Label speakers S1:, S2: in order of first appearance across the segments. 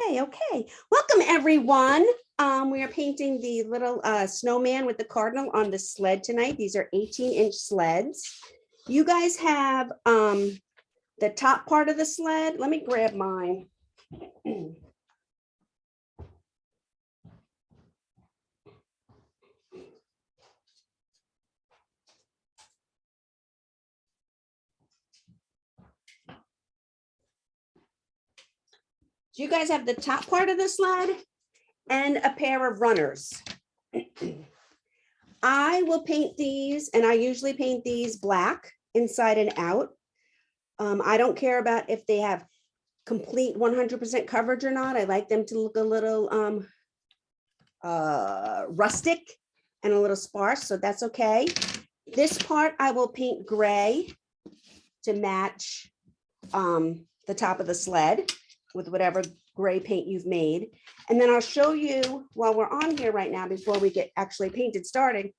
S1: Okay. Welcome, everyone. We are painting the little snowman with the cardinal on the sled tonight. These are 18-inch sleds. You guys have the top part of the sled. Let me grab mine. So you guys have the top part of the sled and a pair of runners. I will paint these, and I usually paint these black inside and out. I don't care about if they have complete 100% coverage or not. I like them to look a little rustic and a little sparse, so that's okay. This part I will paint gray to match the top of the sled with whatever gray paint you've made. And then I'll show you while we're on here right now, before we get actually painted starting,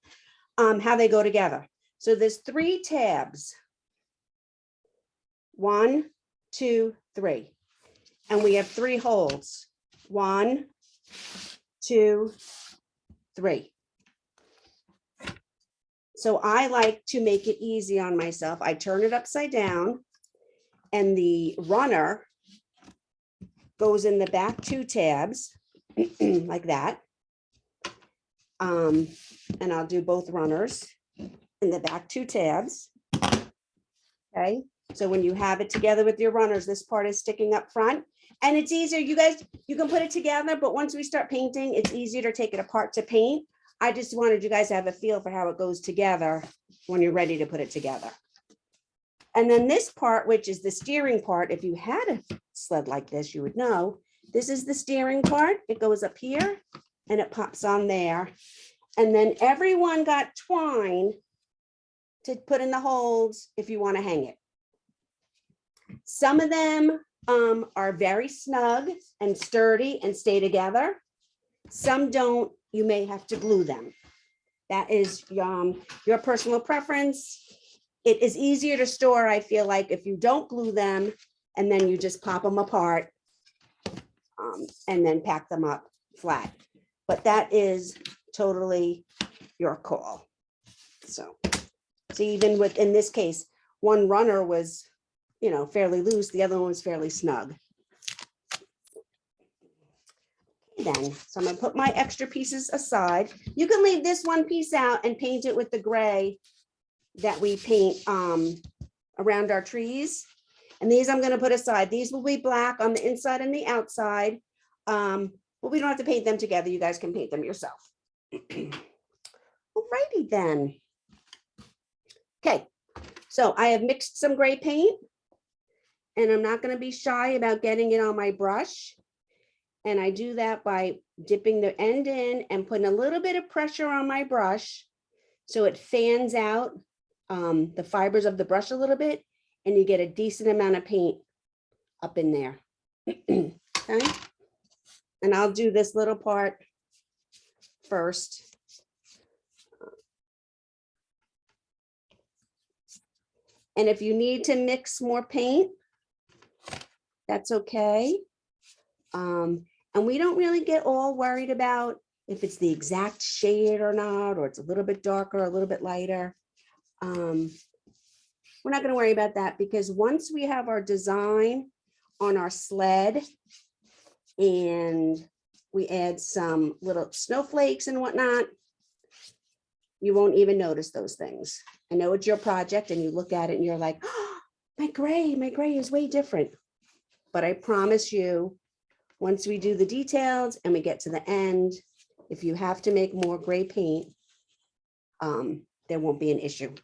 S1: how they go together. So there's 3 tabs. 1, 2, 3. And we have 3 holes. 1, 2, 3. So I like to make it easy on myself. I turn it upside down, and the runner goes in the back 2 tabs like that. And I'll do both runners in the back 2 tabs. Okay, so when you have it together with your runners, this part is sticking up front, and it's easier. You guys, you can put it together, but once we start painting, it's easier to take it apart to paint. I just wanted you guys to have a feel for how it goes together when you're ready to put it together. And then this part, which is the steering part, if you had a sled like this, you would know, this is the steering part. It goes up here and it pops on there. And then everyone got twine to put in the holes if you want to hang it. Some of them are very snug and sturdy and stay together. Some don't. You may have to glue them. That is your personal preference. It is easier to store, I feel like, if you don't glue them and then you just pop them apart and then pack them up flat. But that is totally your call. So even with, in this case, one runner was, you know, fairly loose. The other one was fairly snug. Then, so I'm gonna put my extra pieces aside. You can leave this one piece out and paint it with the gray that we paint around our trees. And these I'm gonna put aside. These will be black on the inside and the outside. But we don't have to paint them together. You guys can paint them yourself. Alrighty then. Okay, so I have mixed some gray paint, and I'm not gonna be shy about getting it on my brush. And I do that by dipping the end in and putting a little bit of pressure on my brush so it fans out the fibers of the brush a little bit, and you get a decent amount of paint up in there. Okay. And I'll do this little part first. And if you need to mix more paint, that's okay. And we don't really get all worried about if it's the exact shade or not, or it's a little bit darker, a little bit lighter. We're not going to worry about that, because once we have our design on our sled and we add some little snowflakes and whatnot, you won't even notice those things. I know it's your project and you look at it and you're like, oh, my gray is way different. But I promise you, once we do the details and we get to the end, if you have to make more gray paint, there won't be an issue.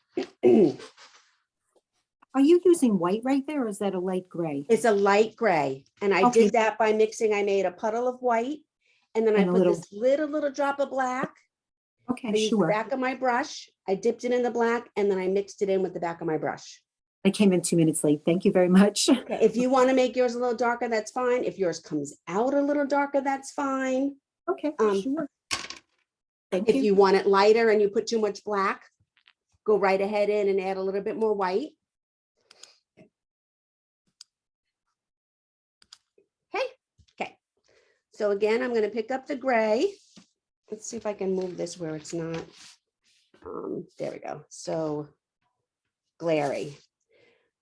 S2: Are you using white right there, or is that a light gray?
S1: It's a light gray. And I did that by mixing. I made a puddle of white, and then I put this little drop of black.
S2: Okay,
S1: I used
S2: sure.
S1: the back of my brush. I dipped it in the black, and then I mixed it in with the back of my brush.
S2: I came in 2 minutes late. Thank you very much.
S1: Okay. If you want to make yours a little darker, that's fine. If yours comes out a little darker, that's fine.
S2: Okay, sure. Thank
S1: If
S2: you.
S1: you want it lighter and you put too much black, go right ahead in and add a little bit more white. Okay. So again, I'm going to pick up the gray. Let's see if I can move this where it's not. There we go. So glary.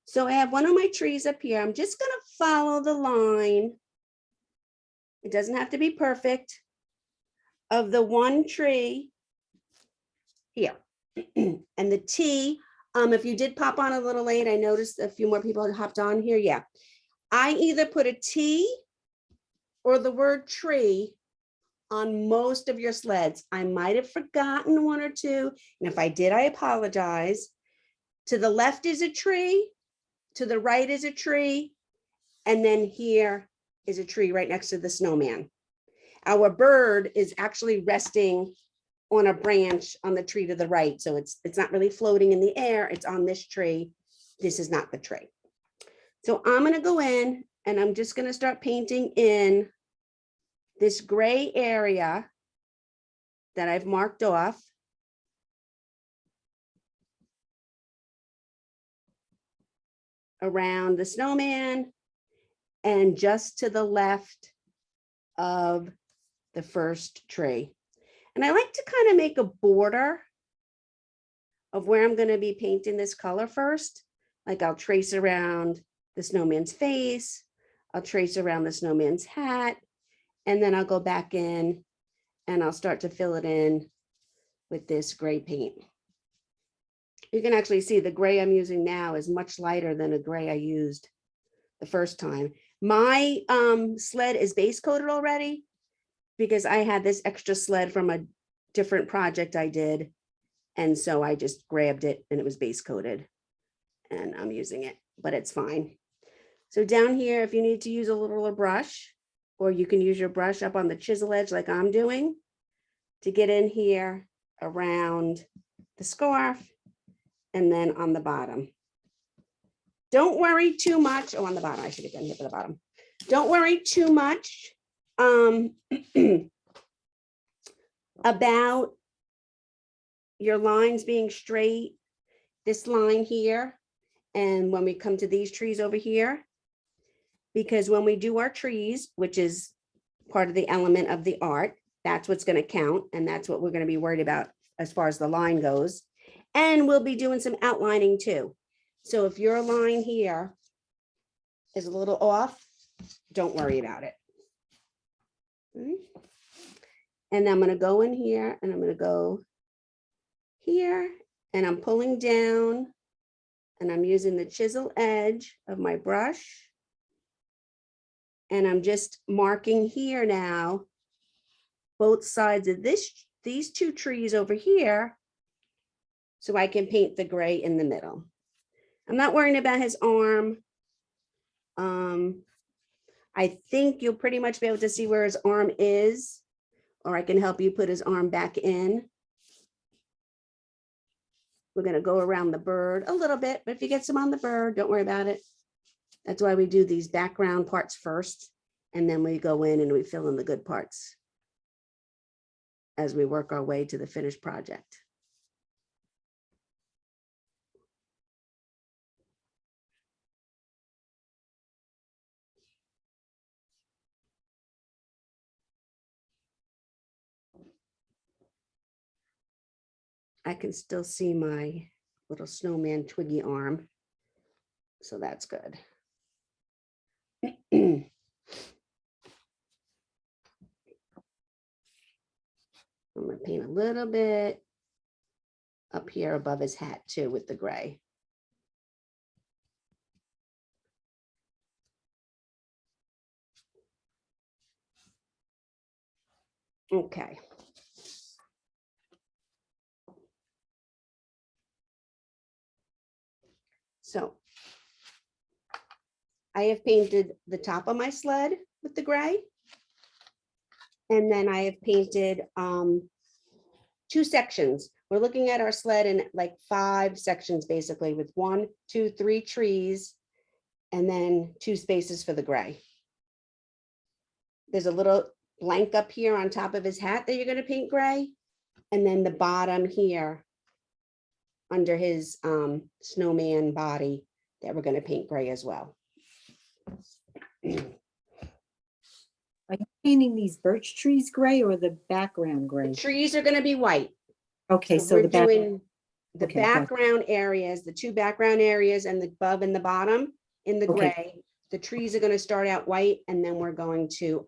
S1: So I have one of my trees up here. I'm just going to follow the line. It doesn't have to be perfect. Of the one tree here. And the T, if you did pop on a little late, I noticed a few more people had hopped on here. Yeah. I either put a T or the word tree on most of your sleds. I might have forgotten one or two. And if I did, I apologize. To the left is a tree. To the right is a tree. And then here is a tree right next to the snowman. Our bird is actually resting on a branch on the tree to the right. So it's not really floating in the air. It's on this tree. This is not the tree. So I'm going to go in and I'm just going to start painting in this gray area that I've marked off. Around the snowman and just to the left of the first tree. And I like to kind of make a border of where I'm going to be painting this color first. Like I'll trace around the snowman's face, I'll trace around the snowman's hat, and then I'll go back in and I'll start to fill it in with this gray paint. You can actually see the gray I'm using now is much lighter than a gray I used the first time. My sled is base coated already because I had this extra sled from a different project I did. And so I just grabbed it and it was base coated and I'm using it, but it's fine. So down here, if you need to use a little brush, or you can use your brush up on the chisel edge like I'm doing to get in here around the scarf and then on the bottom. Don't worry too much. Oh, on the bottom, I should have done here for the bottom. Don't worry too much about your lines being straight, this line here, and when we come to these trees over here, because when we do our trees, which is part of the element of the art, that's what's going to count, and that's what we're going to be worried about as far as the line goes. And we'll be doing some outlining too. So if your line here is a little off, don't worry about it. And I'm going to go in here and I'm going to go here and I'm pulling down and I'm using the chisel edge of my brush. And I'm just marking here now, both sides of these two trees over here, so I can paint the gray in the middle. I'm not worrying about his arm. I think you'll pretty much be able to see where his arm is, or I can help you put his arm back in. We're going to go around the bird a little bit, but if you get some on the bird, don't worry about it. That's why we do these background parts first, and then we go in and we fill in the good parts as we work our way to the finished project. I can still see my little snowman twiggy arm, so that's good. I'm going to paint a little bit up here above his hat too with the gray. Okay. So I have painted the top of my sled with the gray. And then I have painted two sections. We're looking at our sled in like 5 sections, basically, with 1, 2, 3 trees, and then 2 spaces for the gray. There's a little blank up here on top of his hat that you're going to paint gray. And then the bottom here under his snowman body that we're going to paint gray as well.
S2: Are you painting these birch trees gray or the background
S1: The
S2: gray?
S1: trees are gonna be white.
S2: Okay,
S1: So
S2: so
S1: we're
S2: the back,
S1: doing the
S2: okay, gotcha.
S1: background areas, the two background areas and the above and the bottom in the
S2: Okay.
S1: gray. The trees are gonna start out white and then we're going to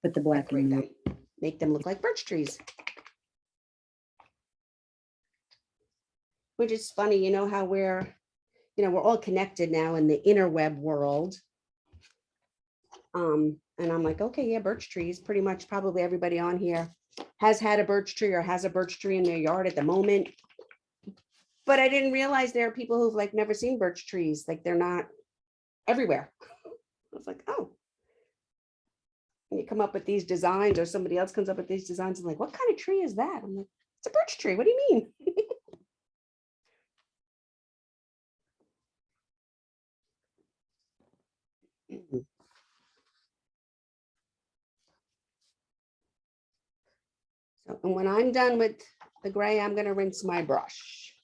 S2: Put the black
S1: decorate
S2: in there.
S1: them, make them look like birch trees. Which is funny, you know how we're all connected now in the interweb world. And I'm like, okay, yeah, birch trees, pretty much probably everybody on here has had a birch tree or has a birch tree in their yard at the moment. But I didn't realize there are people who've like never seen birch trees, like they're not everywhere. I was like, oh. And you come up with these designs or somebody else comes up with these designs and like, what kind of tree is that? I'm like, it's a birch tree. What do you mean? So, and when I'm done with the gray, I'm going to rinse my brush.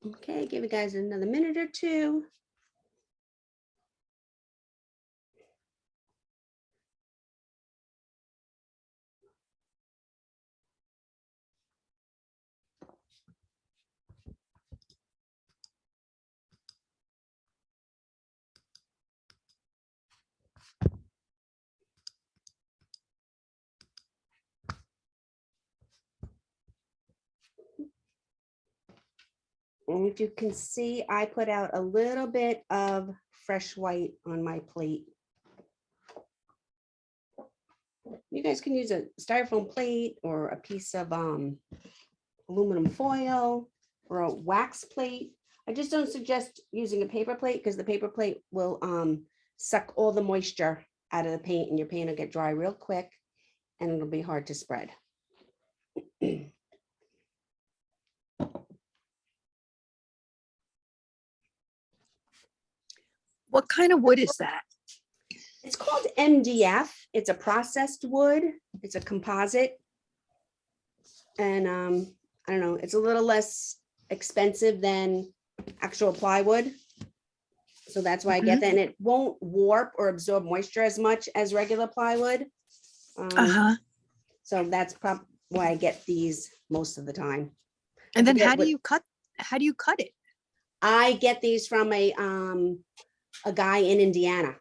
S1: Okay, give you guys another minute or two. And if you can see, I put out a little bit of fresh white on my plate. You guys can use a styrofoam plate or a piece of aluminum foil or a wax plate. I just don't suggest using a paper plate because the paper plate will suck all the moisture out of the paint and your paint will get dry real quick and it'll be hard to spread.
S3: What kind of wood is that?
S1: It's called MDF. It's a processed wood. It's a composite. And I don't know, it's a little less expensive than actual plywood. So that's why I get that. And it won't warp or absorb moisture as much as regular plywood. So that's probably why I get these most of the time.
S3: And then
S1: forget
S3: how do
S1: what-
S3: you cut it?
S1: I get these from a guy in Indiana.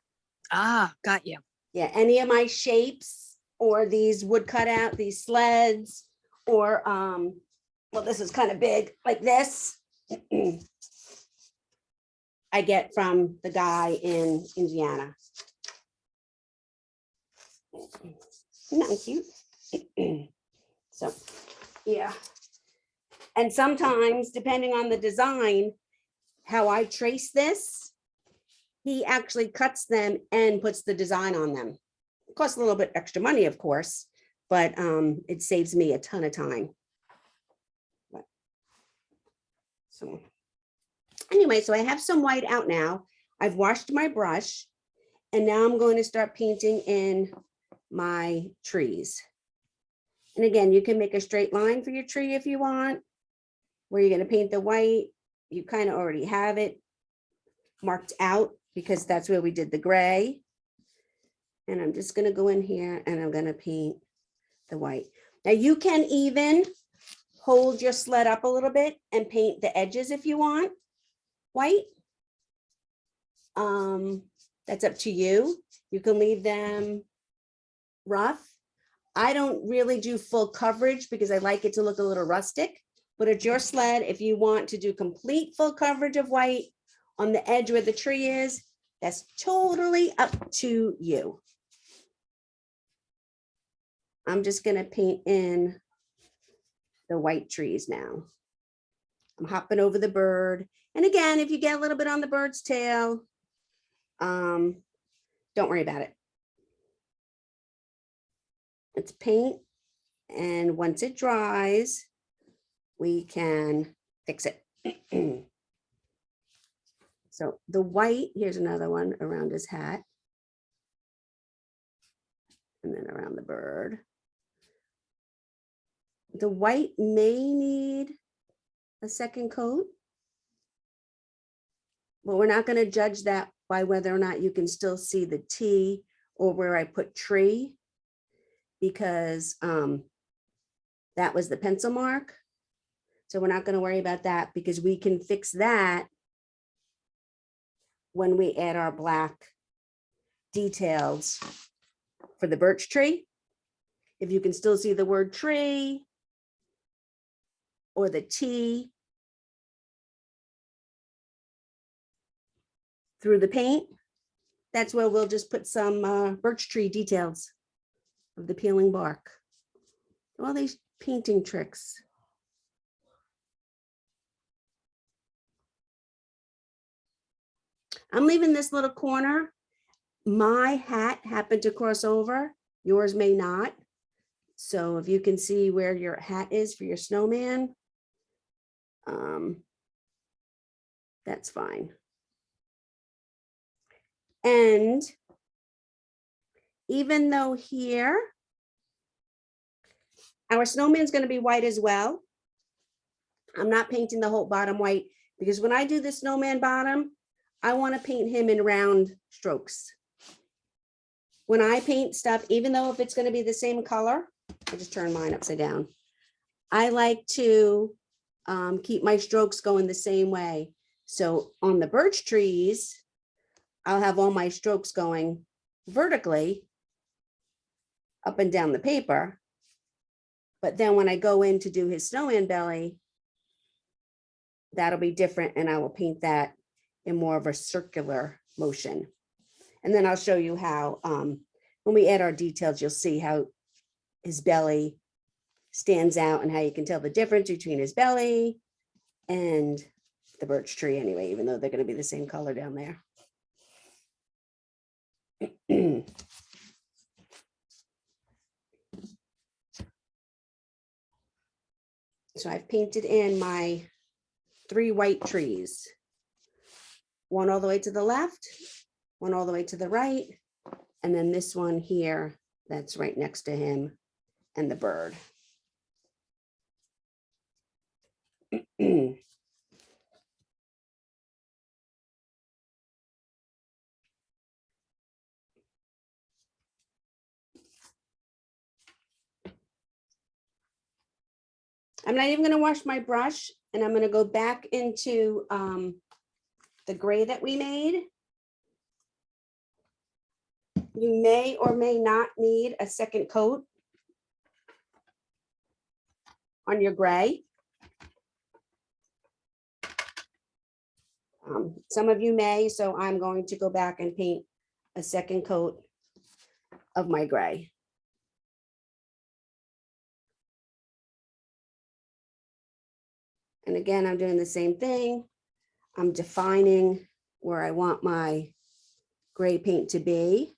S3: Ah, got you.
S1: Yeah, any of my shapes or these wood cutout, these sleds, or well, this is kind of big, like this. I get from the guy in Indiana. Isn't that cute? So, yeah. And sometimes, depending on the design, how I trace this, he actually cuts them and puts the design on them. It costs a little bit extra money, of course, but it saves me a ton of time. So anyway, so I have some white out now. I've washed my brush and now I'm going to start painting in my trees. And again, you can make a straight line for your tree if you want. Where you're going to paint the white, you kind of already have it marked out because that's where we did the gray. And I'm just going to go in here and I'm going to paint the white. Now you can even hold your sled up a little bit and paint the edges if you want white. That's up to you. You can leave them rough. I don't really do full coverage because I like it to look a little rustic, but it's your sled. If you want to do complete full coverage of white on the edge where the tree is, That's totally up to you. I'm just gonna paint in the white trees now. I'm hopping over the bird. And again, if you get a little bit on the bird's tail, don't worry about it. It's paint. And once it dries, we can fix it. So the white, here's another one around his hat. And then around the bird. The white may need a second coat, but we're not going to judge that by whether or not you can still see the T or where I put tree, because that was the pencil mark. So we're not going to worry about that because we can fix that when we add our black details for the birch tree. If you can still see the word tree or the T through the paint, that's where we'll just put some birch tree details of the peeling bark. All these painting tricks. I'm leaving this little corner. My hat happened to cross over. Yours may not. So if you can see where your hat is for your snowman, that's fine. And even though here, our snowman's going to be white as well, I'm not painting the whole bottom white because when I do the snowman bottom, I want to paint him in round strokes. When I paint stuff, even though if it's going to be the same color, I just turn mine upside down. I like to keep my strokes going the same way. So on the birch trees, I'll have all my strokes going vertically up and down the paper. But then when I go in to do his snowman belly, that'll be different and I will paint that in more of a circular motion. And then I'll show you how, when we add our details, you'll see how his belly stands out and how you can tell the difference between his belly and the birch tree anyway, even though they're going to be the same color down there. So I've painted in my 3 white trees. One all the way to the left, one all the way to the right, and then this one here that's right next to him and the bird. I'm not even going to wash my brush, and I'm going to go back into the gray that we made. You may or may not need a second coat on your gray. Some of you may, so I'm going to go back and paint a second coat of my gray. And again, I'm doing the same thing. I'm defining where I want my gray paint to be.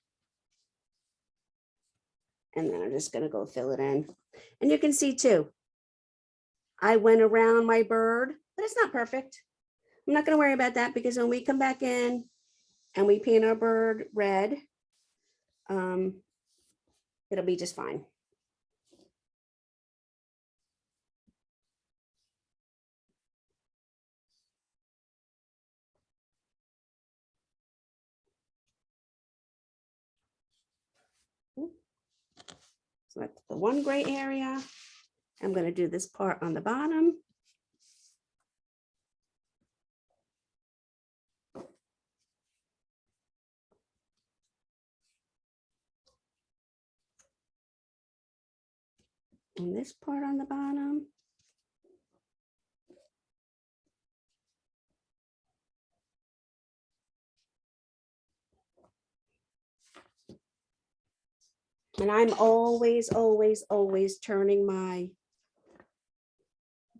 S1: And then I'm just going to go fill it in. And you can see too, I went around my bird, but it's not perfect. I'm not going to worry about that because when we come back in and we paint our bird red, it'll be just fine. So that's the one gray area. I'm going to do this part on the bottom. And this part on the bottom. And I'm always, always, always turning my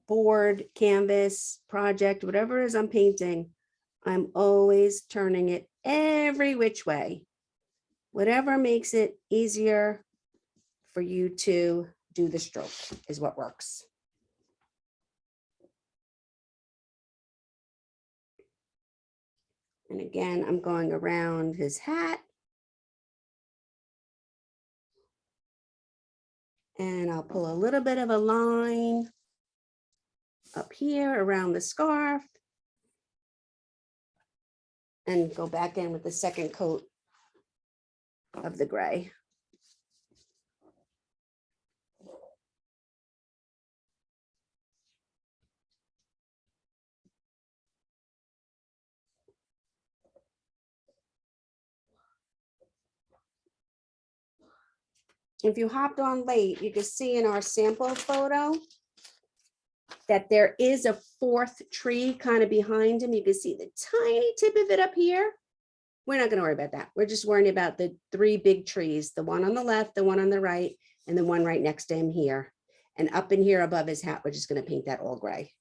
S1: board, canvas, project, whatever it is I'm painting, I'm always turning it every which way. Whatever makes it easier for you to do the stroke is what works. And again, I'm going around his hat. And I'll pull a little bit of a line up here around the scarf. And go back in with the second coat of the gray. If you hopped on late, you can see in our sample photo that there is a fourth tree kind of behind him. You can see the tiny tip of it up here. We're not going to worry about that. We're just worrying about the three big trees, the one on the left, the one on the right, and the one right next to him here. And up in here above his hat, we're just going to paint that all gray.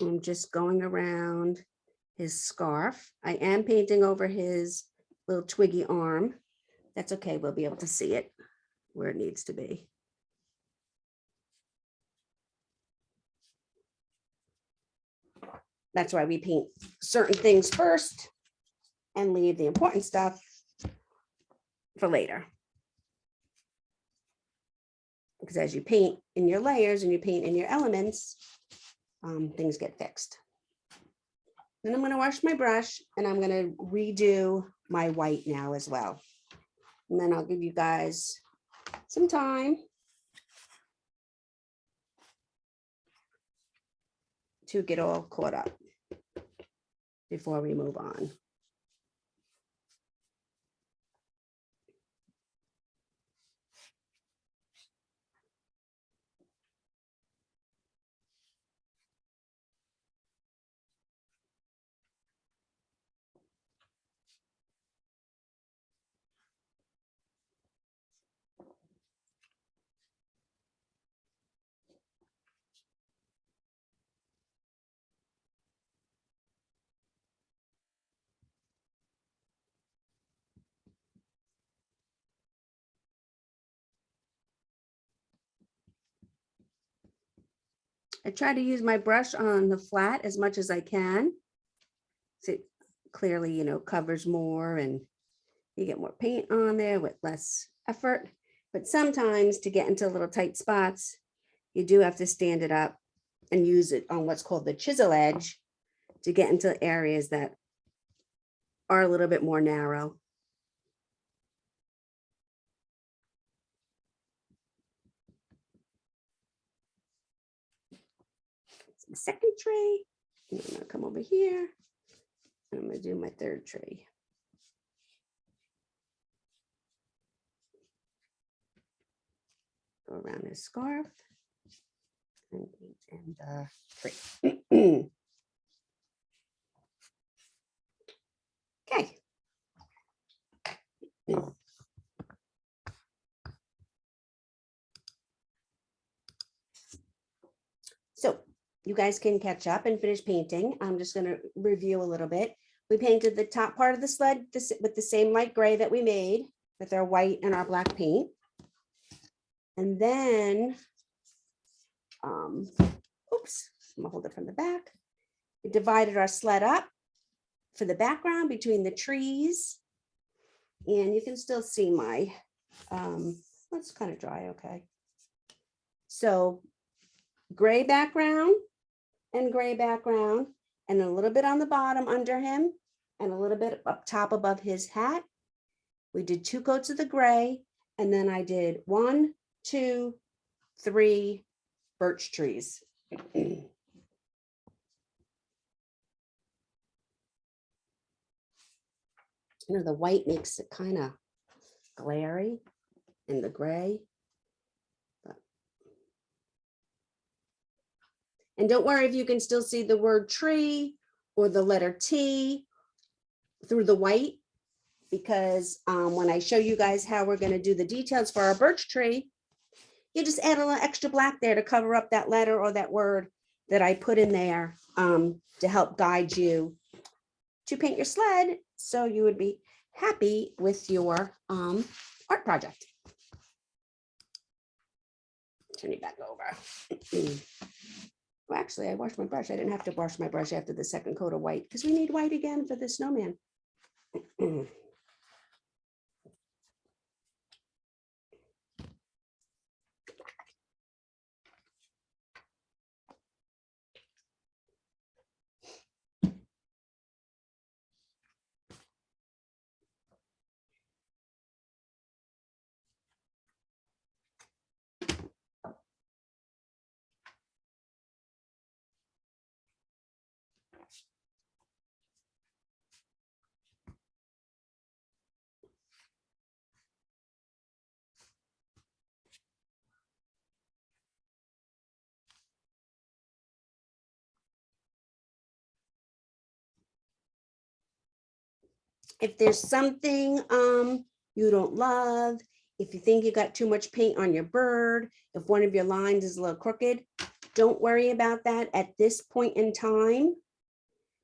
S1: I'm just going around his scarf. I am painting over his little twiggy arm. That's okay. We'll be able to see it where it needs to be. That's why we paint certain things first and leave the important stuff for later. Because as you paint in your layers and you paint in your elements, things get fixed. Then I'm going to wash my brush and I'm going to redo my white now as well. And then I'll give you guys some time to get all caught up before we move on. I try to use my brush on the flat as much as I can. So it clearly, you know, covers more and you get more paint on there with less effort. But sometimes to get into little tight spots, you do have to stand it up and use it on what's called the chisel edge to get into areas that are a little bit more narrow. The second tree, and I'm gonna come over here, and I'm gonna do my third tree. Go around his scarf and the tree. Okay. So you guys can catch up and finish painting. I'm just going to review a little bit. We painted the top part of the sled with the same light gray that we made with our white and our black paint. And then, oops, I'm gonna hold it from the back. We divided our sled up for the background between the trees. And you can still see my, that's kind of dry, okay. So gray background and gray background, and a little bit on the bottom under him, and a little bit up top above his hat. We did 2 coats of the gray, and then I did 1, 2, 3 birch trees. You know, the white makes it kind of glary in the gray. And don't worry if you can still see the word tree or the letter T through the white, because when I show you guys how we're going to do the details for our birch tree, you just add a little extra black there to cover up that letter or that word that I put in there to help guide you to paint your sled so you would be happy with your art project. Turn it back over. Well, actually, I washed my brush. I didn't have to wash my brush after the second coat of white because we need white again for the snowman. If there's something you don't love, if you think you got too much paint on your bird, if one of your lines is a little crooked, don't worry about that at this point in time,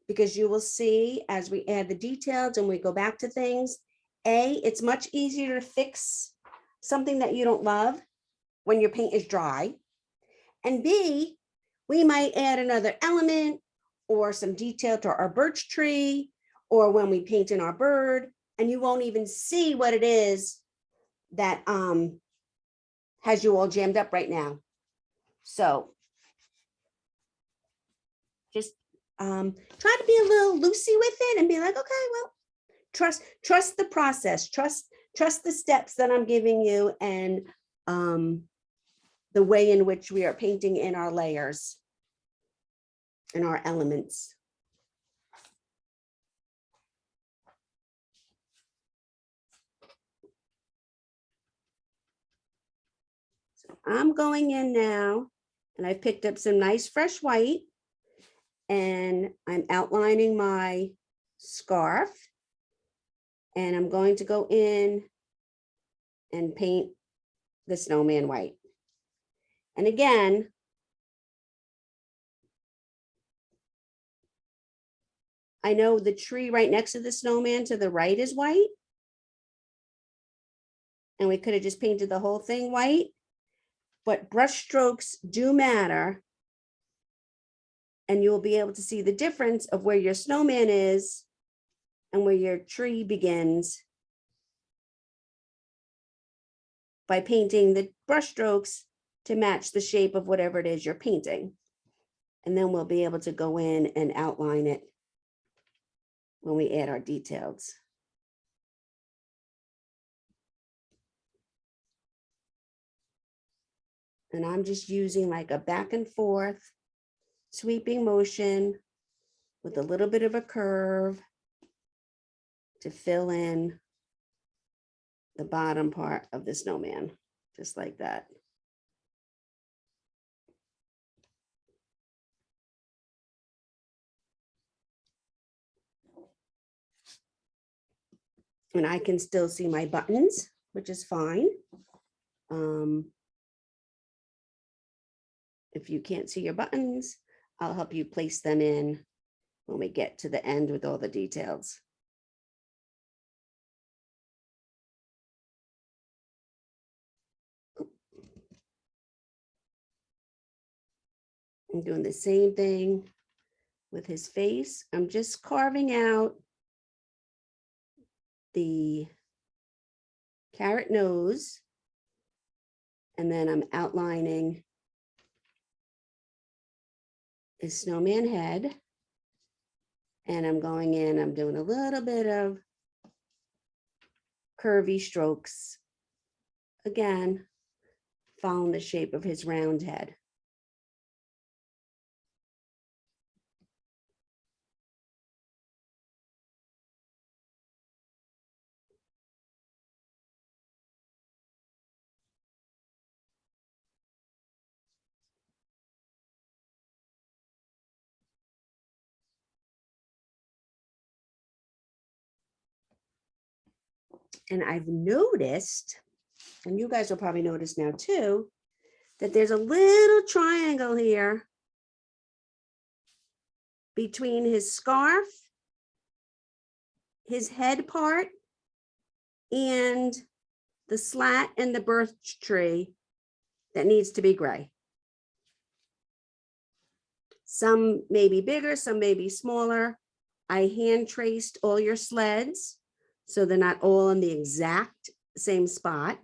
S1: because you will see as we add the details and we go back to things, it's much easier to fix something that you don't love when your paint is dry. And B, we might add another element or some detail to our birch tree, or when we paint in our bird, and you won't even see what it is that has you all jammed up right now. So just try to be a little loosey with it and be like, okay, well, trust the process, trust the steps that I'm giving you, and the way in which we are painting in our layers and our elements. So I'm going in now and I picked up some nice fresh white and I'm outlining my scarf, and I'm going to go in and paint the snowman white. And again, I know the tree right next to the snowman to the right is white, and we could have just painted the whole thing white, but brush strokes do matter. And you'll be able to see the difference of where your snowman is and where your tree begins by painting the brush strokes to match the shape of whatever it is you're painting. And then we'll be able to go in and outline it when we add our details. And I'm just using like a back and forth sweeping motion with a little bit of a curve to fill in the bottom part of the snowman, just like that. And I can still see my buttons, which is fine. If you can't see your buttons, I'll help you place them in when we get to the end with all the details. I'm doing the same thing with his face. I'm just carving out the carrot nose, and then I'm outlining his snowman head, and I'm going in, I'm doing a little bit of curvy strokes, again, following the shape of his round head. And I've noticed, and you guys will probably notice now too, that there's a little triangle here between his scarf, his head part, and the slat and the birch tree that needs to be gray. Some may be bigger, some may be smaller. I hand traced all your sleds, so they're not all in the exact same spot.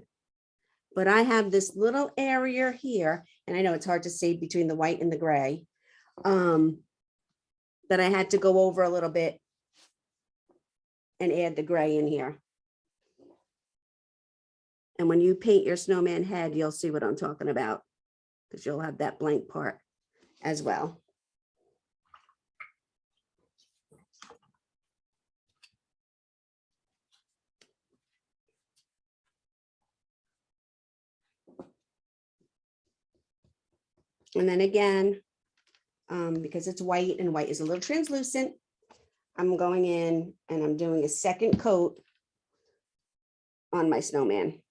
S1: But I have this little area here, and I know it's hard to see between the white and the gray, that I had to go over a little bit and add the gray in here. And when you paint your snowman head, you'll see what I'm talking about, because you'll have that blank part as well. And then again, because it's white and white is a little translucent, I'm going in and I'm doing a second coat on my snowman.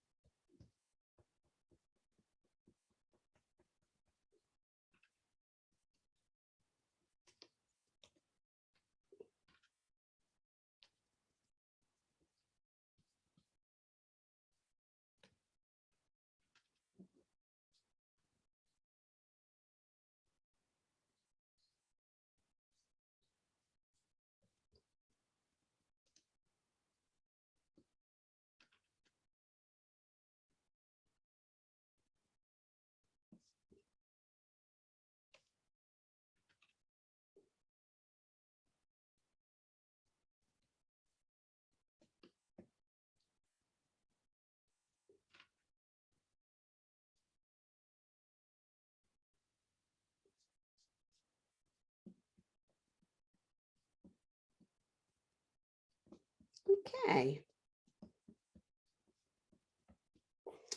S1: Okay.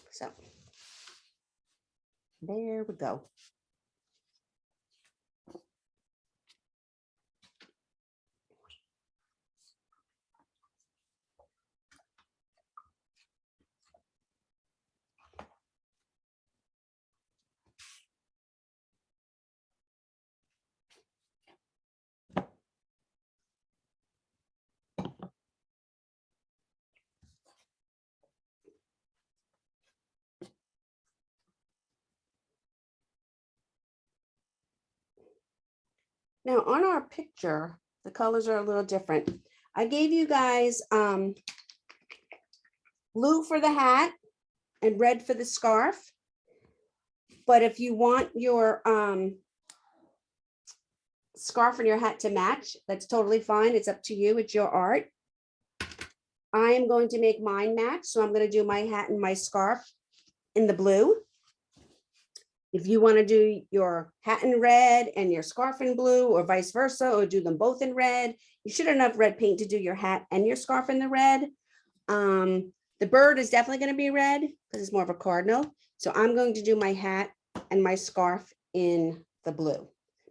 S1: So there we go. Now on our picture, the colors are a little different. I gave you guys blue for the hat and red for the scarf. But if you want your scarf and your hat to match, that's totally fine. It's up to you. It's your art. I am going to make mine match. So I'm going to do my hat and my scarf in the blue. If you want to do your hat in red and your scarf in blue, or vice versa, or do them both in red, you should have enough red paint to do your hat and your scarf in the red. The bird is definitely going to be red because it's more of a cardinal. So I'm going to do my hat and my scarf in the blue.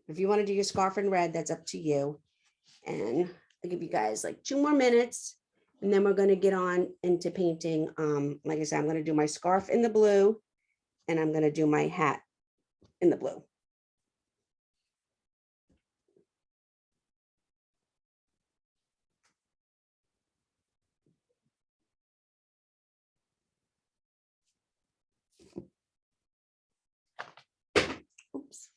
S1: If you want to do your scarf in red, that's up to you. And I'll give you guys like 2 more minutes, and then we're going to get on into painting. Like I said, I'm going to do my scarf in the blue, and I'm going to do my hat in the blue. Oops.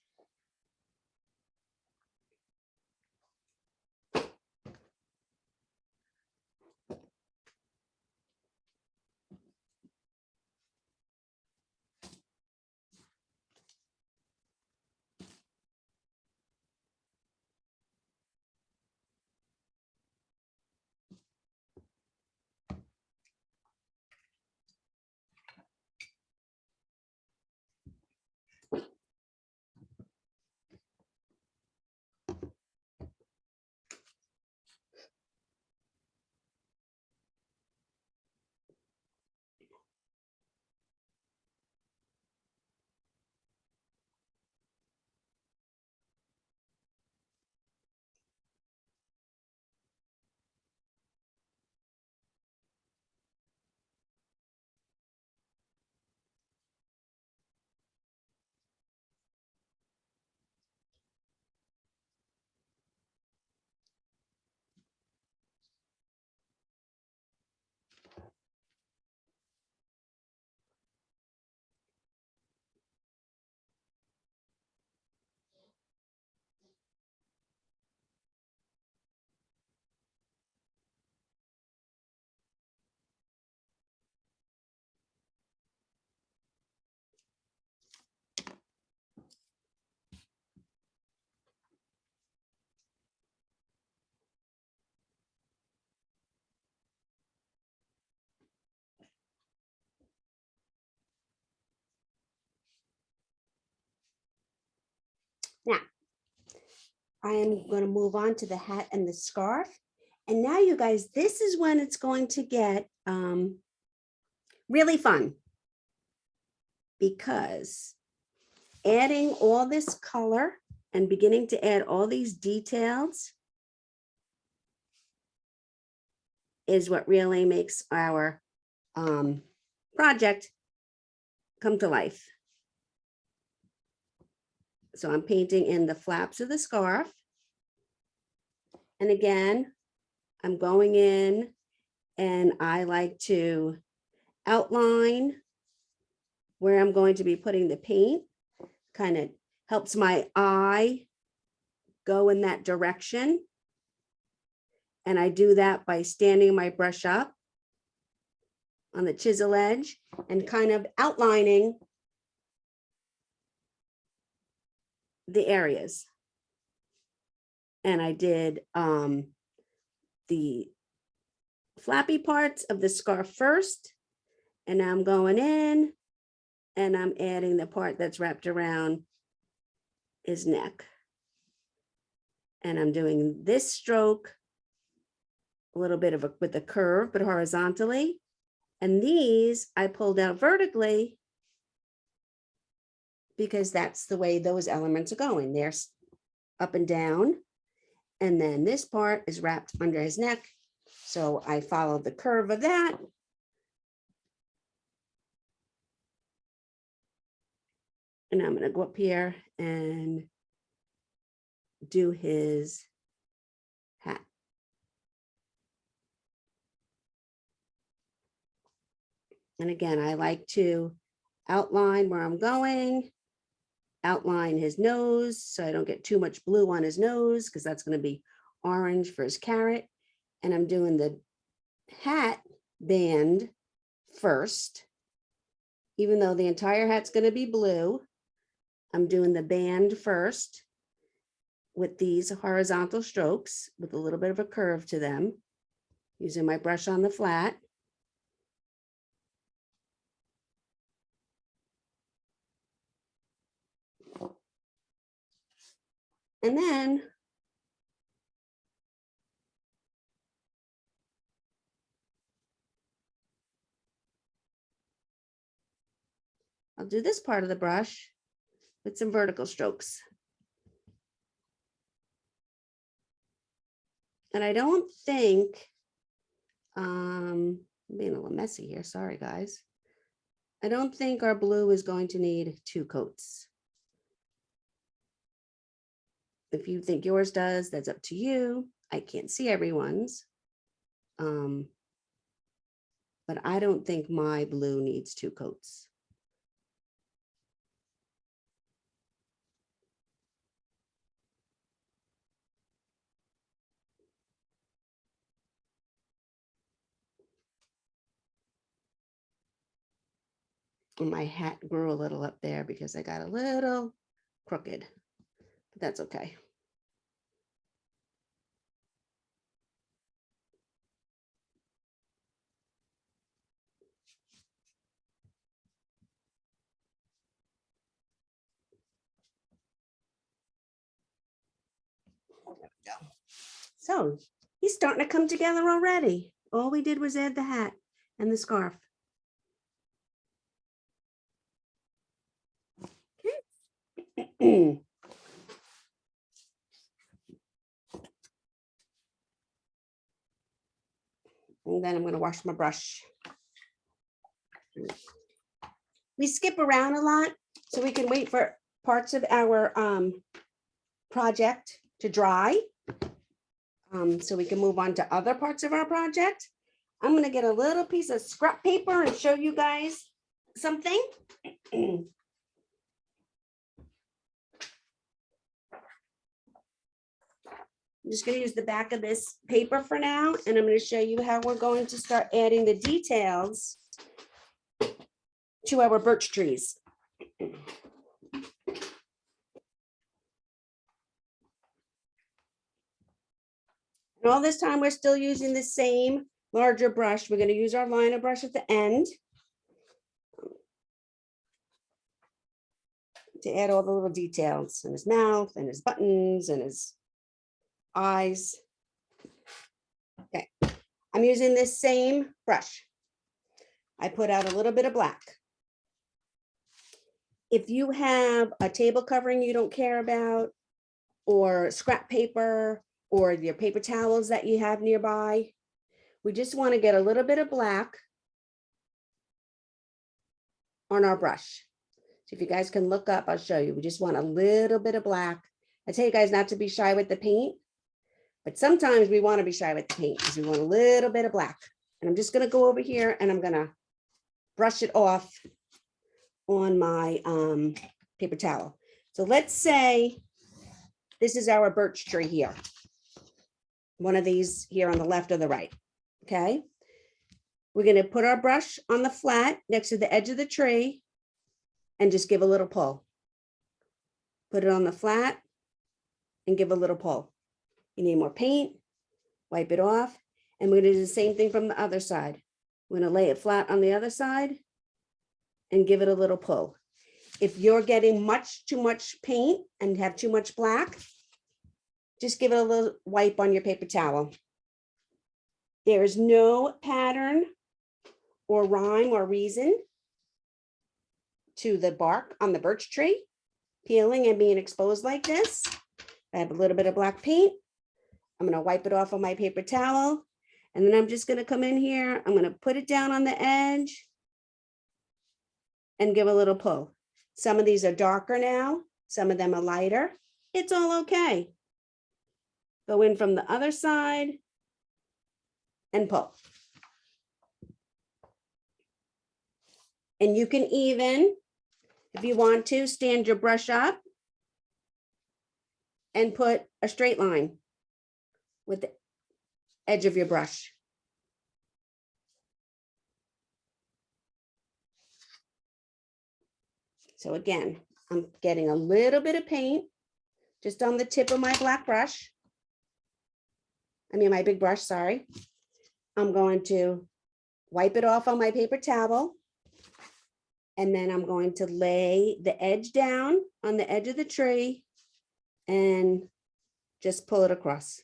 S1: I am going to move on to the hat and the scarf. And now you guys, this is when it's going to get really fun. Because adding all this color and beginning to add all these details is what really makes our project come to life. So I'm painting in the flaps of the scarf. And again, I'm going in and I like to outline where I'm going to be putting the paint. Kind of helps my eye go in that direction. And I do that by standing my brush up on the chisel edge and kind of outlining the areas. And I did the flappy parts of the scarf first, and now I'm going in and I'm adding the part that's wrapped around his neck. And I'm doing this stroke a little bit of with a curve, but horizontally. And these I pulled out vertically because that's the way those elements are going. They're up and down. And then this part is wrapped under his neck. So I followed the curve of that. And I'm going to go up here and do his hat. And again, I like to outline where I'm going, outline his nose so I don't get too much blue on his nose because that's going to be orange for his carrot. And I'm doing the hat band first. Even though the entire hat's going to be blue, I'm doing the band first with these horizontal strokes with a little bit of a curve to them, using my brush on the flat. And then I'll do this part of the brush with some vertical strokes. And I don't think, I'm being a little messy here, sorry guys. I don't think our blue is going to need 2 coats. If you think yours does, that's up to you. I can't see everyone's. But I don't think my blue needs 2 coats. And my hat grew a little up there because I got a little crooked, but that's okay. There we go. So he's starting to come together already. All we did was add the hat and the scarf. Okay. And then I'm going to wash my brush. We skip around a lot so we can wait for parts of our project to dry. So we can move on to other parts of our project. I'm going to get a little piece of scrap paper and show you guys something. I'm just going to use the back of this paper for now, and I'm going to show you how we're going to start adding the details to our birch trees. And all this time, we're still using the same larger brush. We're going to use our liner brush at the end to add all the little details in his mouth and his buttons and his eyes. Okay, I'm using this same brush. I put out a little bit of black. If you have a table covering you don't care about, or scrap paper, or your paper towels that you have nearby, we just want to get a little bit of black on our brush. So if you guys can look up, I'll show you. We just want a little bit of black. I tell you guys not to be shy with the paint, but sometimes we want to be shy with the paint because we want a little bit of black. And I'm just going to go over here and I'm going to brush it off on my paper towel. So let's say this is our birch tree here. One of these here on the left or the right. Okay. We're going to put our brush on the flat next to the edge of the tree and just give a little pull. Put it on the flat and give a little pull. You need more paint, wipe it off. And we're going to do the same thing from the other side. We're going to lay it flat on the other side and give it a little pull. If you're getting too much paint and have too much black, just give it a little wipe on your paper towel. There is no pattern or rhyme or reason to the bark on the birch tree peeling and being exposed like this. I have a little bit of black paint. I'm going to wipe it off on my paper towel. And then I'm just going to come in here. I'm going to put it down on the edge and give a little pull. Some of these are darker now. Some of them are lighter. It's all okay. Go in from the other side and pull. And you can even, if you want to, stand your brush up and put a straight line with the edge of your brush. So again, I'm getting a little bit of paint just on the tip of my black brush. My big brush, sorry. I'm going to wipe it off on my paper towel. And then I'm going to lay the edge down on the edge of the tree and just pull it across.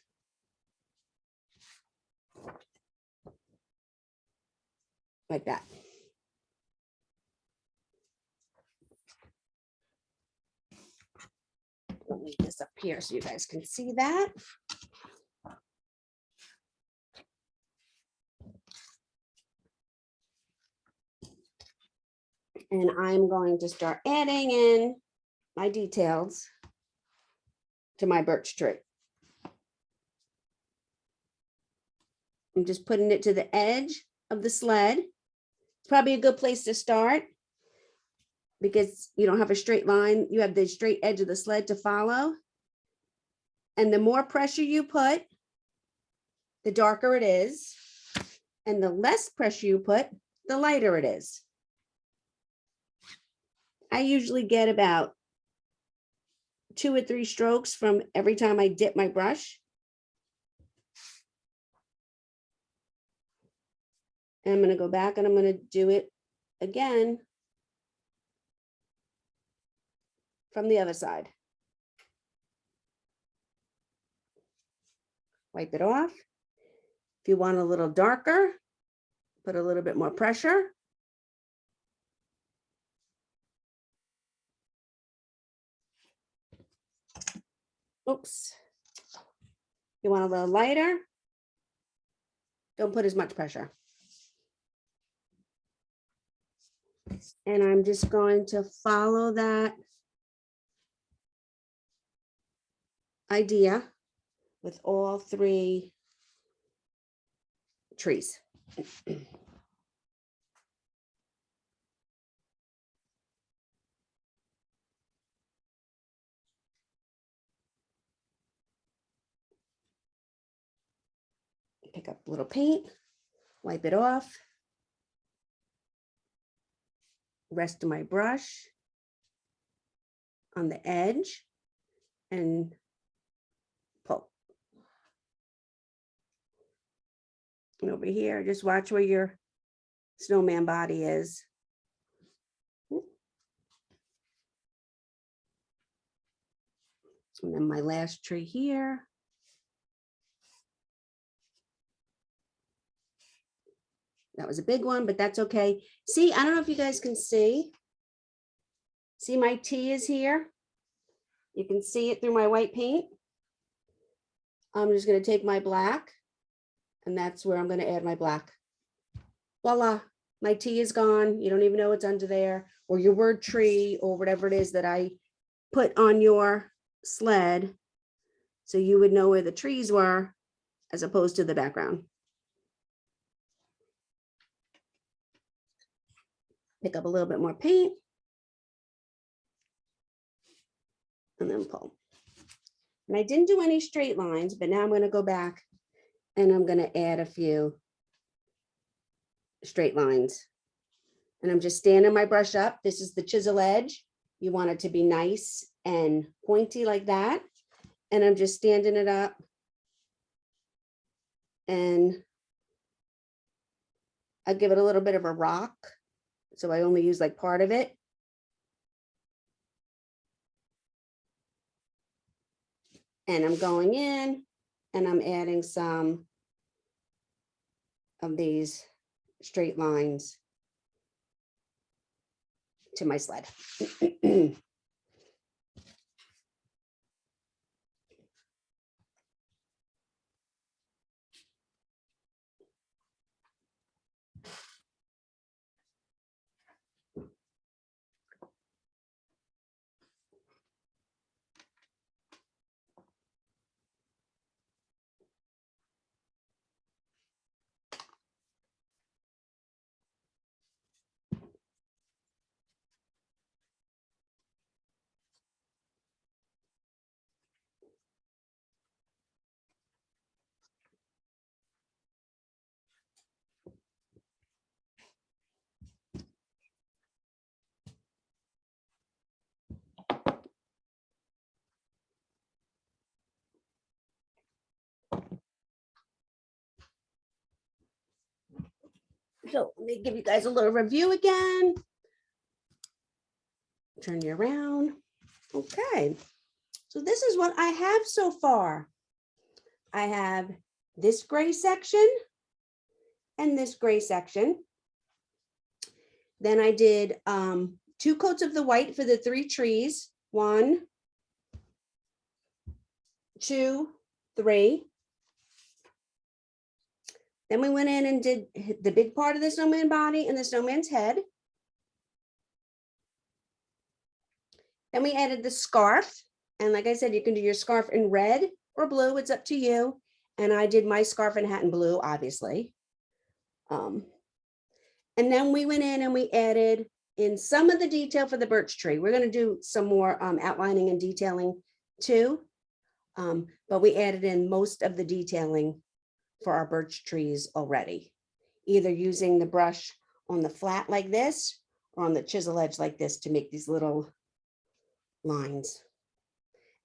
S1: Like that. I'll leave this up here so you guys can see that. And I'm going to start adding in my details to my birch tree. I'm just putting it to the edge of the sled. It's probably a good place to start because you don't have a straight line. You have the straight edge of the sled to follow. And the more pressure you put, the darker it is. And the less pressure you put, the lighter it is. I usually get about 2 or 3 strokes from every time I dip my brush. And I'm going to go back and I'm going to do it again from the other side. Wipe it off. If you want a little darker, put a little bit more pressure. Oops. You want a little lighter? Don't put as much pressure. And I'm just going to follow that idea with all 3 trees. Pick up a little paint, wipe it off. Rest of my brush on the edge and pull. And over here, just watch where your snowman body is. And then my last tree here. That was a big one, but that's okay. See, I don't know if you guys can see. See, my T is here. You can see it through my white paint. I'm just going to take my black, and that's where I'm going to add my black. Voila, my T is gone. You don't even know what's under there, or your word tree, or whatever it is that I put on your sled. So you would know where the trees were as opposed to the background. Pick up a little bit more paint. And then pull. And I didn't do any straight lines, but now I'm going to go back and I'm going to add a few straight lines. And I'm just standing my brush up. This is the chisel edge. You want it to be nice and pointy like that. And I'm just standing it up. And I give it a little bit of a rock. So I only use like part of it. And I'm going in and I'm adding some of these straight lines to my sled. So let me give you guys a little review again. Turn you around. Okay. So this is what I have so far. I have this gray section and this gray section. Then I did 2 coats of the white for the 3 trees. 1, 2, 3. Then we went in and did the big part of the snowman body and the snowman's head. Then we added the scarf. And like I said, you can do your scarf in red or blue. It's up to you. And I did my scarf and hat in blue, obviously. And then we went in and we added in some of the detail for the birch tree. We're going to do some more outlining and detailing too. But we added in most of the detailing for our birch trees already, either using the brush on the flat like this or on the chisel edge like this to make these little lines.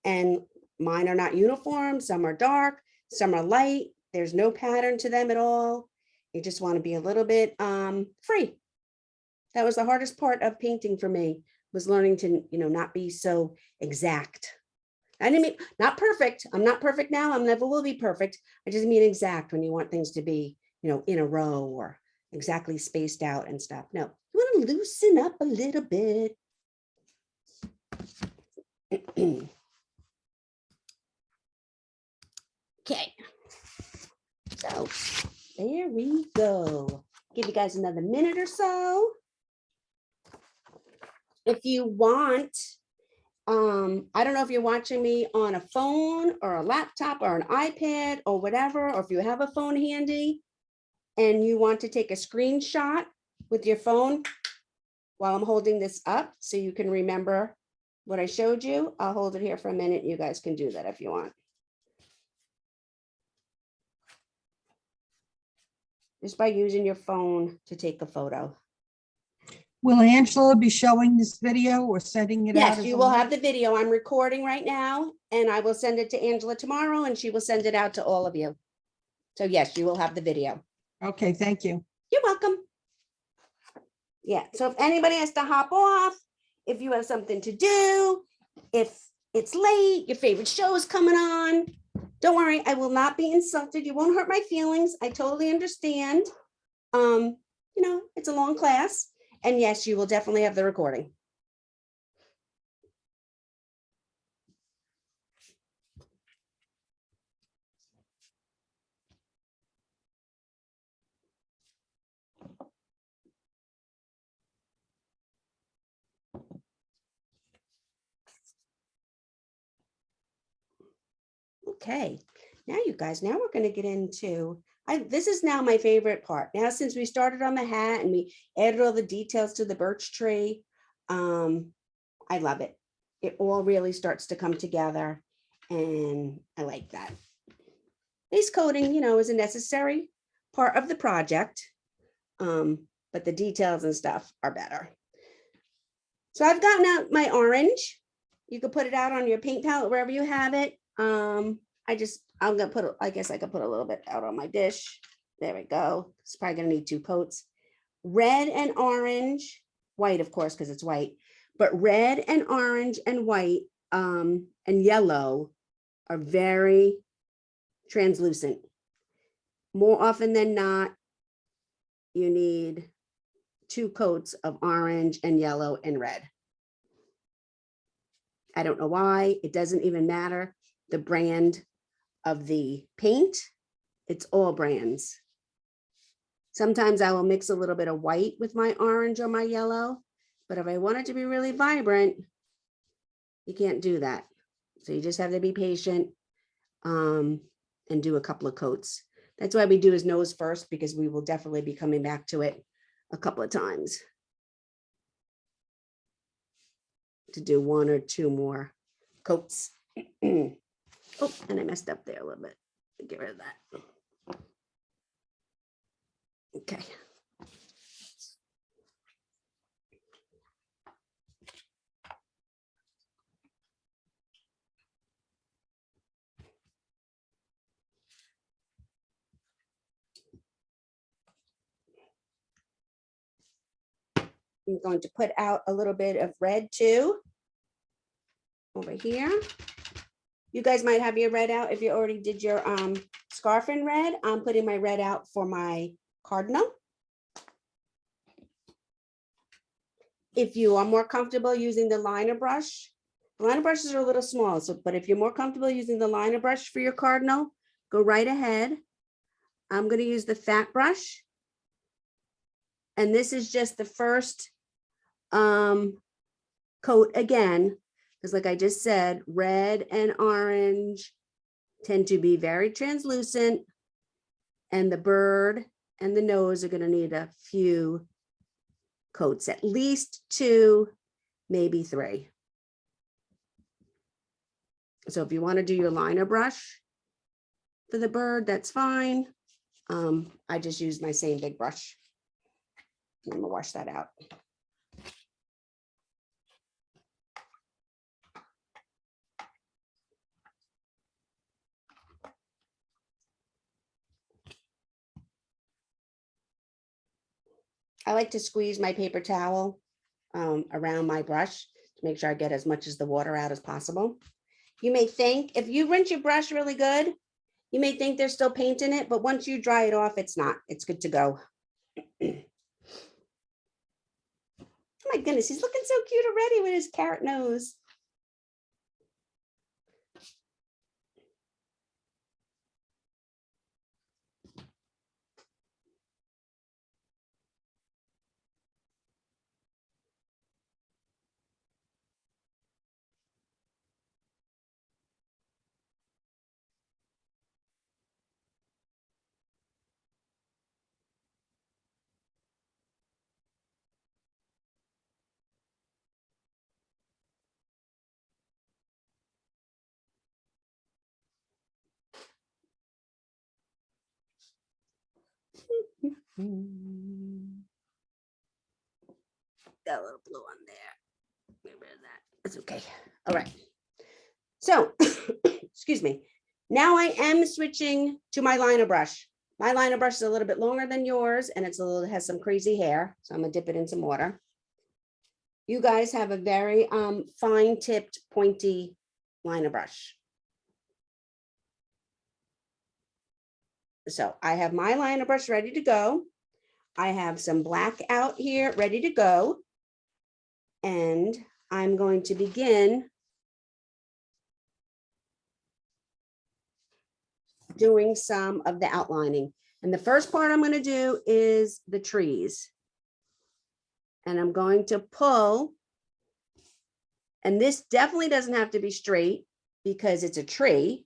S1: And mine are not uniform. Some are dark, some are light. There's no pattern to them at all. You just want to be a little bit free. That was the hardest part of painting for me, was learning to, not be so exact. I didn't mean not perfect. I'm not perfect now. I never will be perfect. I just mean exact when you want things to be, in a row or exactly spaced out and stuff. No, you want to loosen up a little bit. Okay. So there we go. Give you guys another minute or so. If you want, I don't know if you're watching me on a phone or a laptop or an iPad or whatever, or if you have a phone handy and you want to take a screenshot with your phone while I'm holding this up so you can remember what I showed you. I'll hold it here for a minute. You guys can do that if you want. Just by using your phone to take a photo.
S4: Will Angela be showing this video or sending it out?
S1: Yes,
S4: as
S1: you
S4: a
S1: will
S4: link?
S1: have the video. I'm recording right now and I will send it to Angela tomorrow and she will send it out to all of you. So yes, you will have the video.
S4: Okay, thank you.
S1: You're welcome. Yeah, so if anybody has to hop off, if you have something to do, if it's late, your favorite show is coming on, don't worry, I will not be insulted. You won't hurt my feelings. I totally understand. You know, it's a long class, and yes, you will definitely have the recording. Okay, now you guys, now we're gonna get into, this is now my favorite part. Now, since we started on the hat and we added all the details to the birch tree, I love it. It all really starts to come together, and I like that. Base coating, you know, is a necessary part of the project, but the details and stuff are better. So I've gotten out my orange. You could put it out on your paint palette wherever you have it. I'm gonna put, I guess I could put a little bit out on my dish. There we go. It's probably gonna need 2 coats. Red and orange, white, of course, because it's white, but red and orange and white and yellow are very translucent. More often than not, you need 2 coats of orange and yellow and red. I don't know why. It doesn't even matter the brand of the paint. It's all brands. Sometimes I will mix a little bit of white with my orange or my yellow, but if I want it to be really vibrant, you can't do that. So you just have to be patient and do a couple of coats. That's why we do his nose first, because we will definitely be coming back to it a couple of times to do 1 or 2 more coats. Oh, and I messed up there a little bit. Get rid of that. Okay. I'm going to put out a little bit of red too. Over here. You guys might have your red out if you already did your scarf in red. I'm putting my red out for my cardinal. If you are more comfortable using the liner brush, the liner brushes are a little small, so but if you're more comfortable using the liner brush for your cardinal, go right ahead. I'm going to use the fat brush. And this is just the first coat again, because like I just said, red and orange tend to be very translucent, and the bird and the nose are going to need a few coats, at least 2, maybe 3. So if you want to do your liner brush for the bird, that's fine. I just used my same big brush. I'm gonna wash that out. I like to squeeze my paper towel around my brush to make sure I get as much as the water out as possible. You may think, if you rinse your brush really good, you may think there's still paint in it, but once you dry it off, it's not. It's good to go. Oh my goodness, he's looking so cute already with his carrot nose. Got a little blue on there. Get rid of that. That's okay. All right. So, excuse me. Now I am switching to my liner brush. My liner brush is a little bit longer than yours, and it's a little, it has some crazy hair. So I'm gonna dip it in some water. You guys have a very fine tipped, pointy liner brush. So I have my liner brush ready to go. I have some black out here ready to go. And I'm going to begin doing some of the outlining. And the first part I'm going to do is the trees. And I'm going to pull, and this definitely doesn't have to be straight because it's a tree.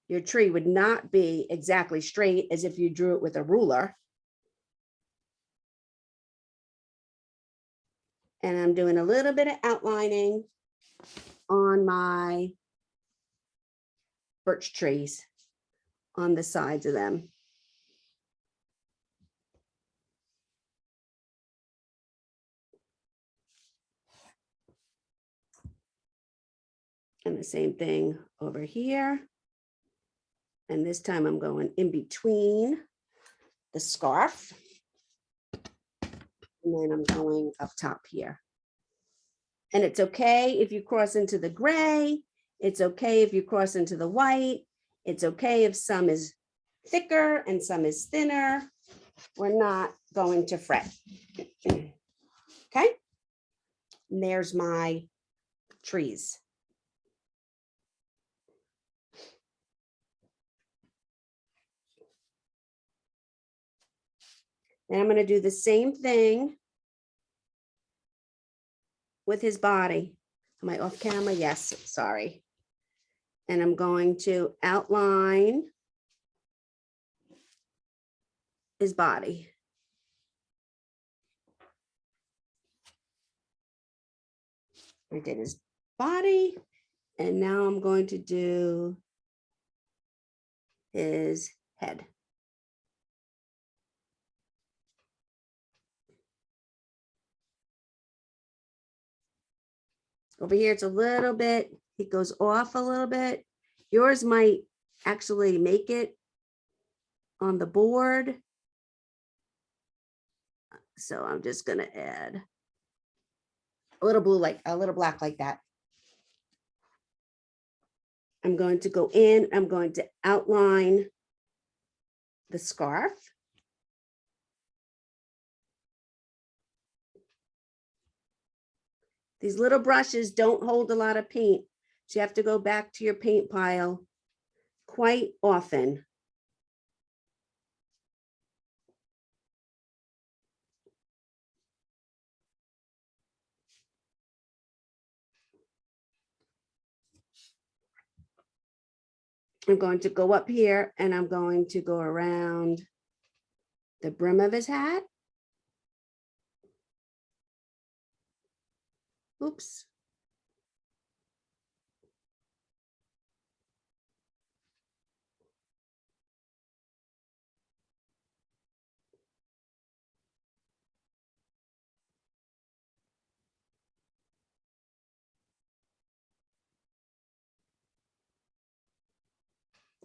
S1: Your tree would not be exactly straight as if you drew it with a ruler. And I'm doing a little bit of outlining on my birch trees on the sides of them. And the same thing over here. And this time I'm going in between the scarf. And then I'm going up top here. And it's okay if you cross into the gray. It's okay if you cross into the white. It's okay if some is thicker and some is thinner. We're not going to fret. Okay. And there's my trees. And I'm going to do the same thing with his body. Am I off camera? Yes, sorry. And I'm going to outline his body. I did his body, and now I'm going to do his head. Over here, it's a little bit, it goes off a little bit. Yours might actually make it on the board. So I'm just gonna add a little blue, like a little black like that. I'm going to go in, I'm going to outline the scarf. These little brushes don't hold a lot of paint, so you have to go back to your paint pile quite often. I'm going to go up here and I'm going to go around the brim of his hat. Oops.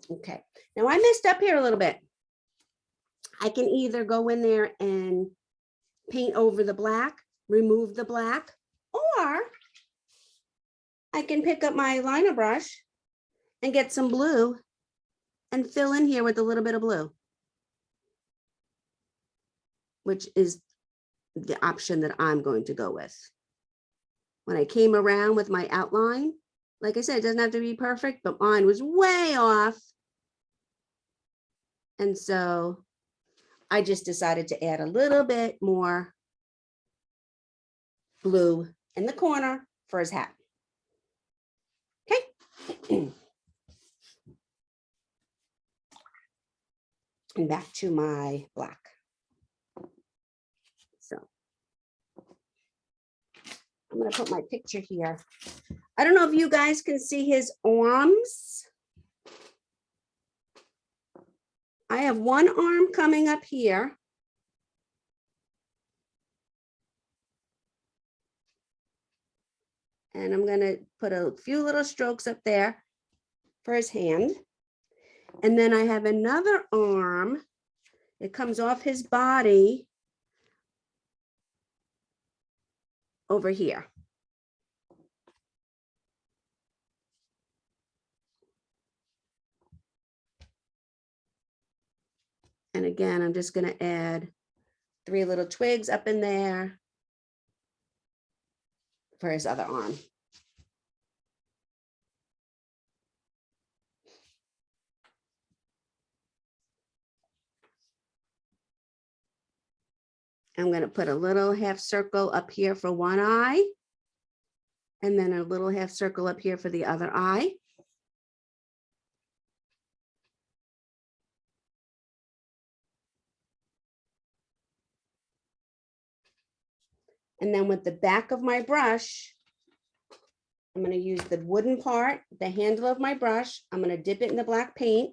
S1: Okay, now I messed up here a little bit. I can either go in there and paint over the black, remove the black, or I can pick up my liner brush and get some blue and fill in here with a little bit of blue, which is the option that I'm going to go with. When I came around with my outline, like I said, it doesn't have to be perfect, but mine was way off. And so I just decided to add a little bit more blue in the corner for his hat. Okay. And back to my black. So I'm going to put my picture here. I don't know if you guys can see his arms. I have one arm coming up here. And I'm going to put a few little strokes up there for his hand. And then I have another arm. It comes off his body over here. And again, I'm just going to add 3 little twigs up in there for his other arm. I'm going to put a little half circle up here for one eye, and then a little half circle up here for the other eye. And then with the back of my brush, I'm going to use the wooden part, the handle of my brush. I'm going to dip it in the black paint.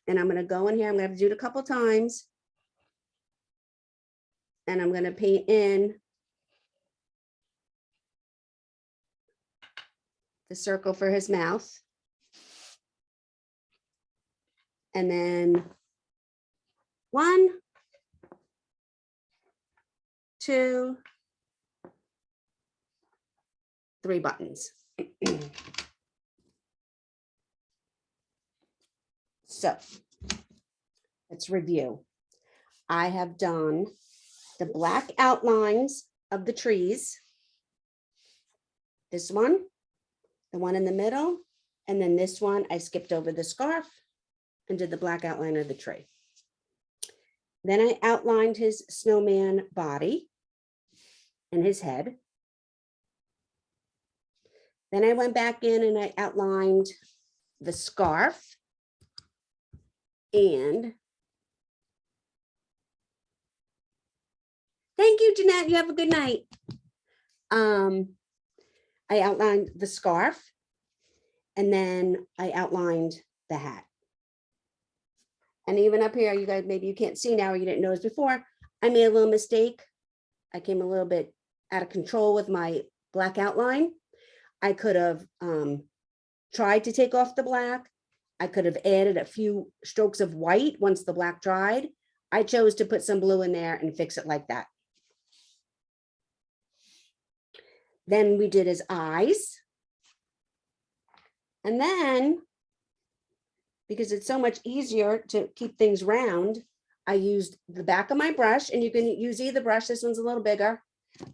S1: And I'm going to go in here. I'm going to have to do it a couple times. And I'm going to paint in the circle for his mouth. And then 1, 2, 3 buttons. So let's review. I have done the black outlines of the trees. This one, the one in the middle, and then this one, I skipped over the scarf and did the black outline of the tree. Then I outlined his snowman body and his head. Then I went back in and I outlined the scarf and thank you, Jeanette. You have a good night. I outlined the scarf and then I outlined the hat. And even up here, you guys, maybe you can't see now or you didn't notice before, I made a little mistake. I came a little bit out of control with my black outline. I could have tried to take off the black. I could have added a few strokes of white once the black dried. I chose to put some blue in there and fix it like that. Then we did his eyes. And then, because it's so much easier to keep things round, I used the back of my brush, and you can use either brush. This one's a little bigger.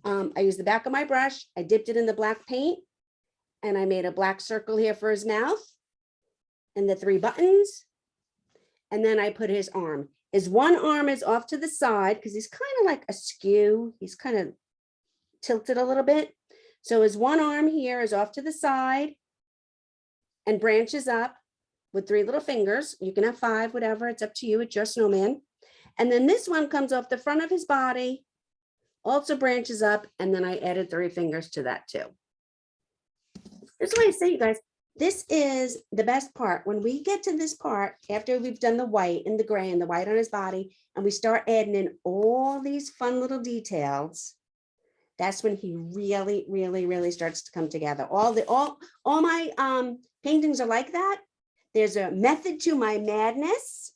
S1: I used the back of my brush. I dipped it in the black paint, and I made a black circle here for his mouth and the 3 buttons. And then I put his arm. His one arm is off to the side because he's kind of like askew. He's kind of tilted a little bit. So his one arm here is off to the side and branches up with 3 little fingers. You can have 5, whatever, it's up to you, it's your snowman. And then this one comes off the front of his body, also branches up, and then I added 3 fingers to that too. That's why I say, you guys, this is the best part. When we get to this part, after we've done the white and the gray and the white on his body, and we start adding in all these fun little details, that's when he really, really, really starts to come together. All my paintings are like that. There's a method to my madness.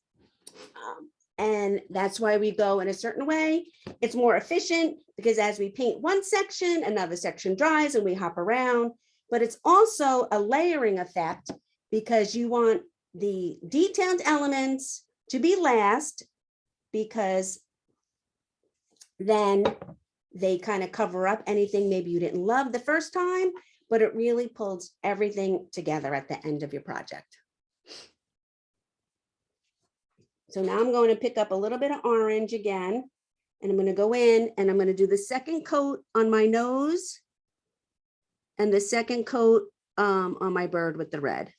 S1: And that's why we go in a certain way. It's more efficient because as we paint one section, another section dries and we hop around. But it's also a layering effect because you want the detailed elements to be last, because then they kind of cover up anything maybe you didn't love the first time, but it really pulls everything together at the end of your project. So now I'm going to pick up a little bit of orange again, and I'm going to go in and I'm going to do the second coat on my nose and the second coat on my bird with the red.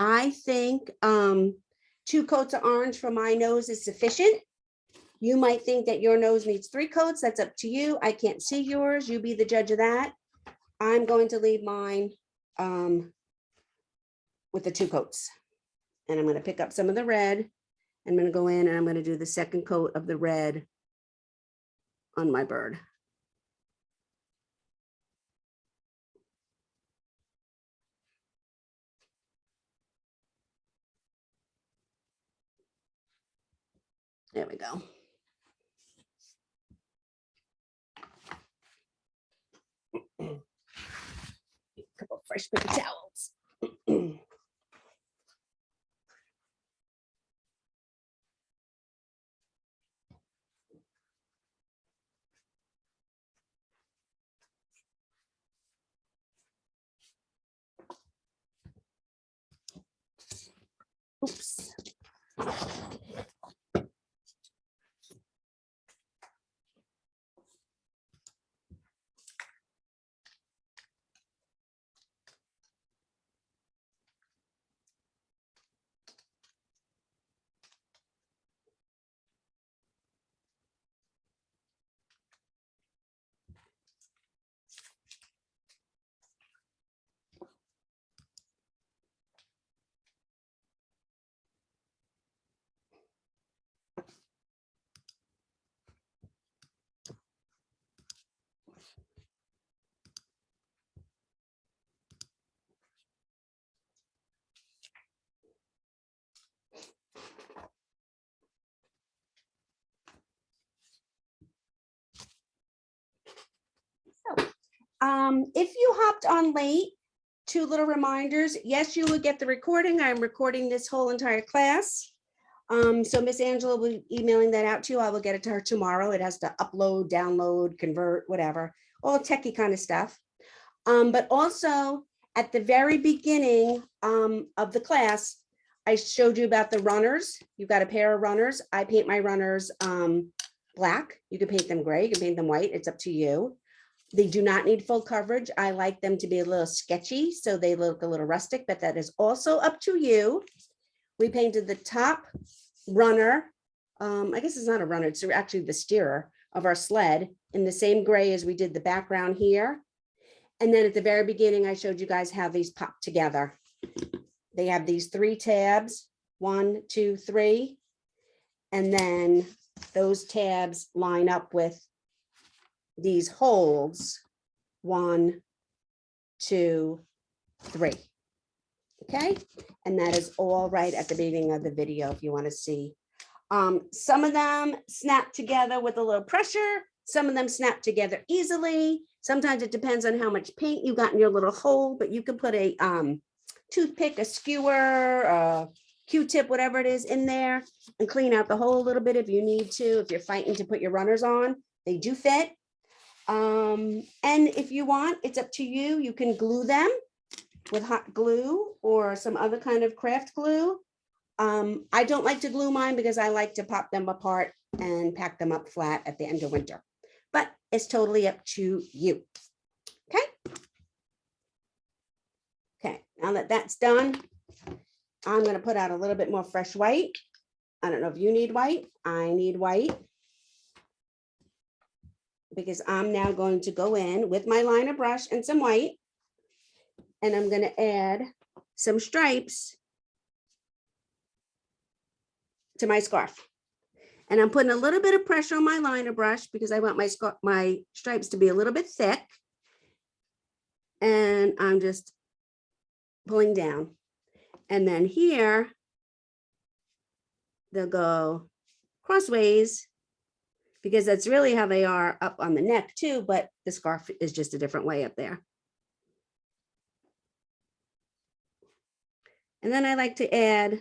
S1: I think 2 coats of orange for my nose is sufficient. You might think that your nose needs 3 coats. That's up to you. I can't see yours. You be the judge of that. I'm going to leave mine with the 2 coats. And I'm going to pick up some of the red. I'm going to go in and I'm going to do the second coat of the red on my bird. There we go. Couple fresh paper towels. Oops. If you hopped on late, two little reminders. Yes, you would get the recording. I'm recording this whole entire class. So Miss Angela will be emailing that out to you. I will get it to her tomorrow. It has to upload, download, convert, whatever, all techie kind of stuff. But also at the very beginning of the class, I showed you about the runners. You've got a pair of runners. I paint my runners black. You can paint them gray, you can paint them white. It's up to you. They do not need full coverage. I like them to be a little sketchy, so they look a little rustic, but that is also up to you. We painted the top runner. I guess it's not a runner, it's actually the steerer of our sled in the same gray as we did the background here. And then at the very beginning, I showed you guys how these pop together. They have these 3 tabs, 1, 2, 3. And then those tabs line up with these holes, 1, 2, 3. Okay, and that is all right at the beginning of the video if you want to see. Some of them snap together with a little pressure. Some of them snap together easily. Sometimes it depends on how much paint you got in your little hole, but you can put a toothpick, a skewer, a Q-tip, whatever it is in there and clean out the hole a little bit if you need to, if you're fighting to put your runners on. They do fit. And if you want, it's up to you. You can glue them with hot glue or some other kind of craft glue. I don't like to glue mine because I like to pop them apart and pack them up flat at the end of winter, but it's totally up to you. Okay. Okay, now that that's done, I'm going to put out a little bit more fresh white. I don't know if you need white. I need white because I'm now going to go in with my liner brush and some white, and I'm going to add some stripes to my scarf. And I'm putting a little bit of pressure on my liner brush because I want my stripes to be a little bit thick. And I'm just pulling down. And then here, they'll go crossways because that's really how they are up on the neck too, but the scarf is just a different way up there. And then I like to add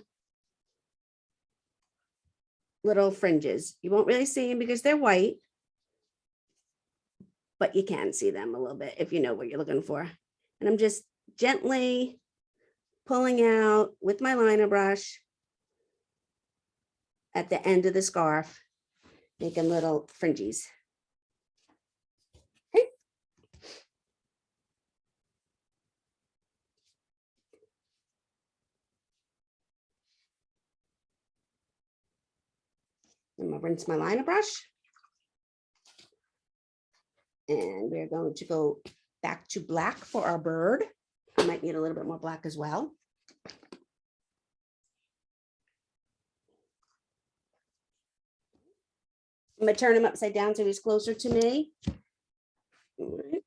S1: little fringes. You won't really see them because they're white, but you can see them a little bit if you know what you're looking for. And I'm just gently pulling out with my liner brush at the end of the scarf, making little fringes. Okay. I'm gonna rinse my liner brush. And we're going to go back to black for our bird. I might need a little bit more black as well. I'm gonna turn him upside down so he's closer to me. All right.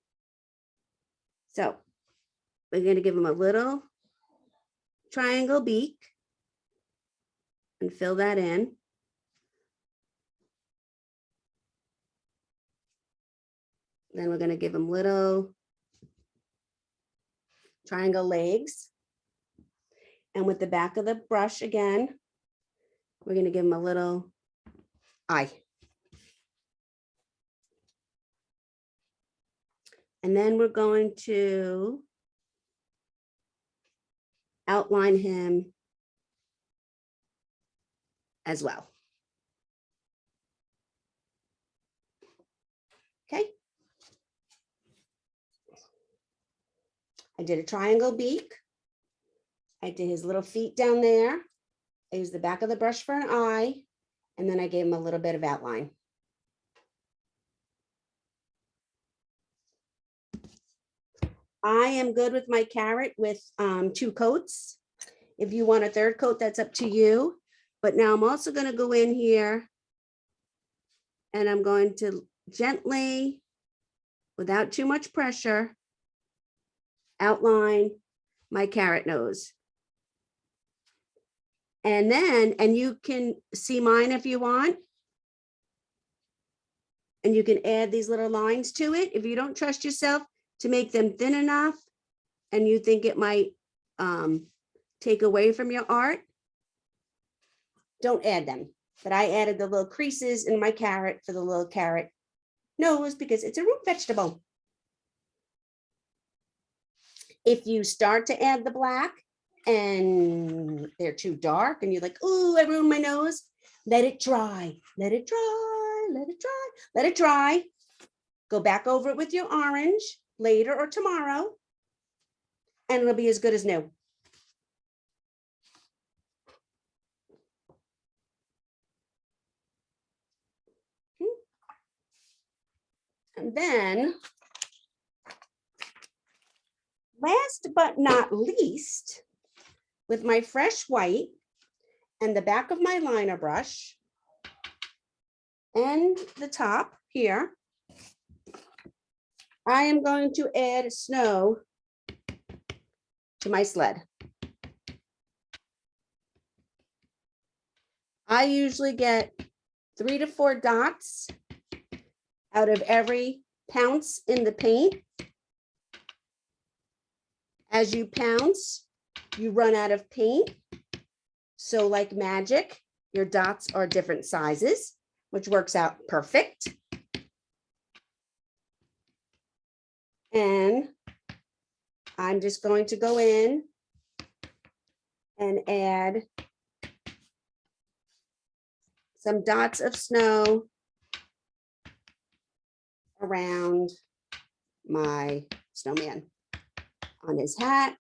S1: So we're gonna give him a little triangle beak and fill that in Then we're gonna give him little triangle legs. And with the back of the brush again, we're gonna give him a little eye. And then we're going to outline him as well. Okay. I did a triangle beak. I did his little feet down there. I used the back of the brush for an eye, and then I gave him a little bit of outline. I am good with my carrot with 2 coats. If you want a 3rd coat, that's up to you. But now I'm also going to go in here and I'm going to gently, without too much pressure, outline my carrot nose. And then, and you can see mine if you want. And you can add these little lines to it. If you don't trust yourself to make them thin enough and you think it might take away from your art, don't add them. But I added the little creases in my carrot for the little carrot nose because it's a root vegetable. If you start to add the black and they're too dark and you're like, oh, I ruined my nose, let it dry, let it dry, let it dry, let it dry. Go back over it with your orange later or tomorrow, and it'll be as good as new. And then, last but not least, with my fresh white and the back of my liner brush and the top here, I am going to add snow to my sled. I usually get 3 to 4 dots out of every pounce in the paint. As you pounce, you run out of paint. So like magic, your dots are different sizes, which works out perfect. And I'm just going to go in and add some dots of snow around my snowman on his hat.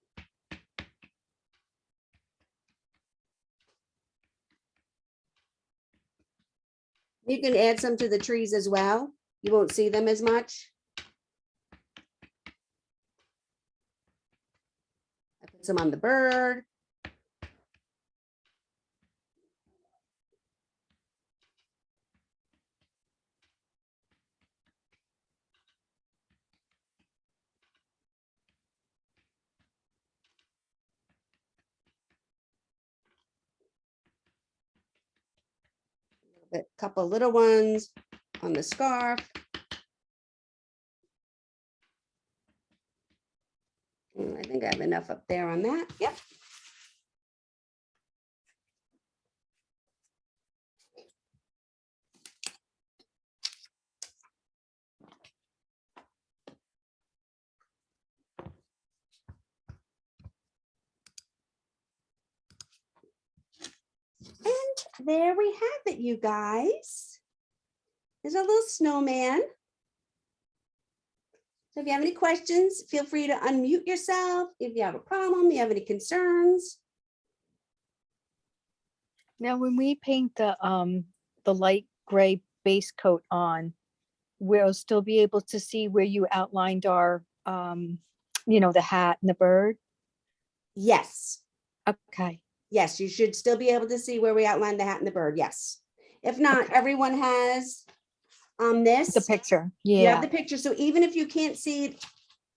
S1: You can add some to the trees as well. You won't see them as much. I put some on the bird. A couple little ones on the scarf. I think I have enough up there on that. Yep. And there we have it, you guys. There's a little snowman. So if you have any questions, feel free to unmute yourself. If you have a problem, you have any concerns.
S3: Now, when we paint the light gray base coat on, we'll still be able to see where you outlined our, the hat and the bird.
S1: Yes.
S3: Okay.
S1: Yes, you should still be able to see where we outlined the hat and the bird. Yes. If not, everyone has this.
S3: The picture.
S1: You have
S3: Yeah.
S1: the picture. So even if you can't see it,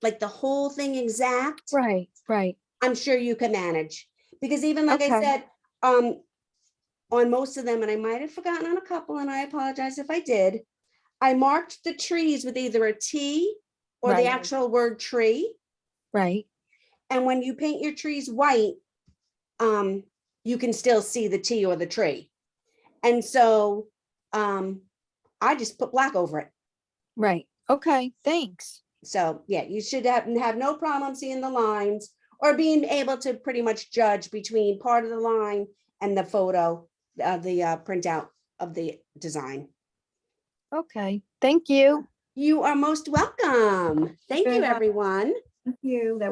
S1: like the whole thing exact,
S3: Right. Right.
S1: I'm sure you can manage. Because even like I
S3: Okay.
S1: said, on most of them, and I might have forgotten on a couple, and I apologize if I did, I marked the trees with either a T or the
S3: Right.
S1: actual word tree.
S3: Right.
S1: And when you paint your trees white, you can still see the T or the tree. And so I just put black over it.
S3: Right. Okay, thanks.
S1: So yeah, you should have no problem seeing the lines or being able to pretty much judge between part of the line and the photo, the printout of the design.
S3: Okay, thank you.
S1: You are most welcome. Thank you,
S2: Good.
S1: everyone.
S2: Thank you. That